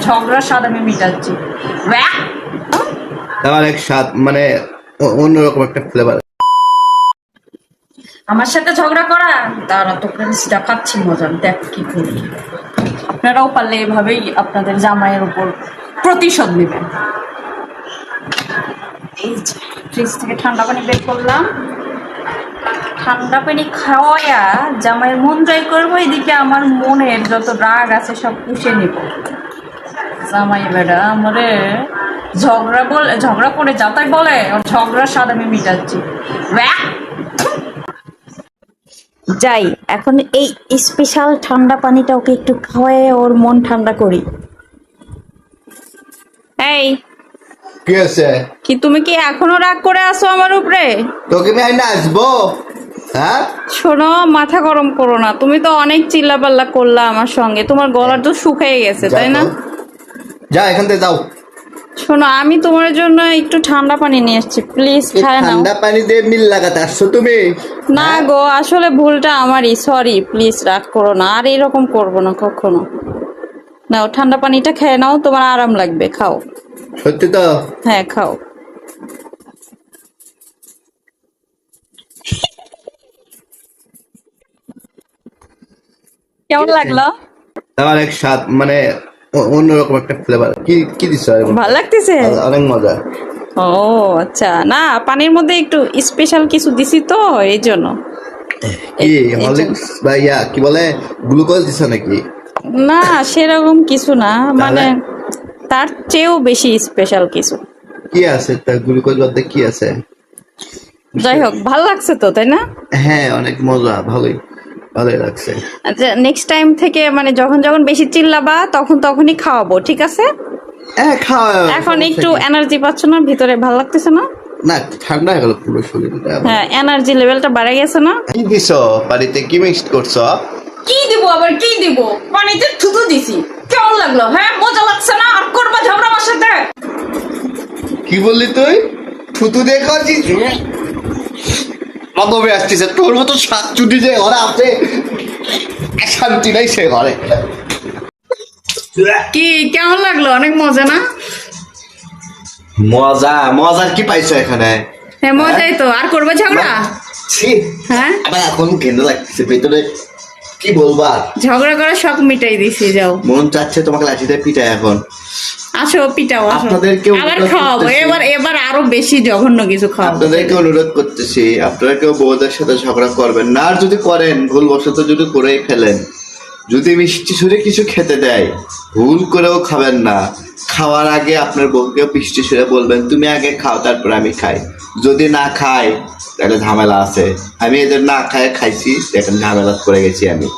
ঝগড়ার স্বাদ আমি মিটাচ্ছি। আমার এক স্বাদ মানে অন্যরকম একটা ফ্লেভার। আমার সাথে ঝগড়া করা তারা তো প্রিন্সটা খাচ্ছি মজা, দেখ কি করি। আপনারাও পারলে এভাবেই আপনাদের জামাইয়ের উপর প্রতিশোধ নেবেন। এই যে ফ্রিজ থেকে ঠান্ডা পানি বের করলাম, ঠান্ডা পানি খাওয়ায়া জামাইয়ের মন জয় করবো, এদিকে আমার মনের যত রাগ আছে সব পুষে নিব। জামাই বেড়া আমারে ঝগড়া করে যাতাই বলে, ওর ঝগড়ার স্বাদ আমি মিটাচ্ছি। যাই এখন এই স্পেশাল ঠান্ডা পানিটা ওকে একটু খাওয়ায় ওর মন ঠান্ডা করি। এই কি আছে? কি তুমি কি এখনো রাগ করে আছো আমার উপরে? তোকে আমি নাচবো? হ্যাঁ শোনো, মাথা গরম করো না। তুমি তো অনেক চিল্লাপাল্লা করলা আমার সঙ্গে, তোমার গলার তো শুকিয়ে গেছে তাই না? যা এখান থেকে যাও। শোনো, আমি তোমার জন্য একটু ঠান্ডা পানি নিয়ে এসেছি, প্লিজ খায় নাও। ঠান্ডা পানি দিয়ে মিল লাগাতে আসছো তুমি? না গো, আসলে ভুলটা আমারই, সরি, প্লিজ রাগ করো না, আর এরকম করবো না কখনো। নাও ঠান্ডা পানিটা খেয়ে নাও, তোমার আরাম লাগবে, খাও। সত্যি তো? হ্যাঁ খাও। কেমন লাগলো? আমার এক স্বাদ মানে অন্যরকম একটা ফ্লেভার। কি কি দিছো? ভালো লাগতেছে? অনেক মজা। ও আচ্ছা, না পানির মধ্যে একটু স্পেশাল কিছু দিছি তো এই জন্য। কি হরলিক্স বা ইয়া কি বলে গ্লুকোজ দিছো নাকি? না সেরকম কিছু না, মানে তার চেয়েও বেশি স্পেশাল কিছু। কি আছে তা গ্লুকোজ মধ্যে কি আছে? যাই হোক, ভালো লাগছে তো তাই না? হ্যাঁ অনেক মজা, ভালোই ভালোই লাগছে। আচ্ছা নেক্সট টাইম থেকে মানে যখন যখন বেশি চিল্লাবা তখনই খাওয়াবো, ঠিক আছে? হ্যাঁ খাওয়া। এখন একটু এনার্জি পাচ্ছ না ভিতরে, ভালো লাগতেছে না? না ঠান্ডা হয়ে গেল পুরো শরীরটা। হ্যাঁ এনার্জি লেভেলটা বাড়ে গেছে না? কি দিছো বাড়িতে? কি মিক্সড করছো? কি দিব আবার, কি দিব? পানিতে থুতু দিছি। কেমন লাগলো? হ্যাঁ মজা লাগছে না? আর করবা ঝগড়া আমার সাথে? কি বললি তুই? থুতু দিয়ে খাচ্ছিস? কবে আসছিস? তোর মতো শাকচুটি যে ঘরে আছে শান্তি নাই সে ঘরে। কি কেমন লাগলো? অনেক মজা না? মজা মজার কি পাইছো এখানে? হ্যাঁ মজাই তো। আর করবা ঝগড়া? ছি, হ্যাঁ আবার এখন কেন লাগছে ভেতরে, কি বলবা? ঝগড়া করার শখ মিটাই দিছি, যাও। মন চাচ্ছে তোমাকে লাঠিতে পিটাই এখন। আসো পিটাও, আসো। আপনাদেরকে আবার অনুরোধ খাওয়াবো, করতেছি। এবার আরো বেশি জঘন্য কিছু খাওয়াবো। আপনাদেরকে অনুরোধ করতেছি, আপনারা কেউ বউদের সাথে ঝগড়া করবেন না। আর যদি করেন, ভুলবশত যদি করেই ফেলেন, যদি মিষ্টি সুরে কিছু খেতে দেয়, ভুল করেও খাবেন না। খাওয়ার আগে আপনার বউকে মিষ্টি সুরে বলবেন তুমি আগে খাও তারপর আমি খাই। যদি না খাই তাহলে ঝামেলা আছে। আমি এদের না খাইছি, দেখেন ঝামেলা করে গেছি আমি।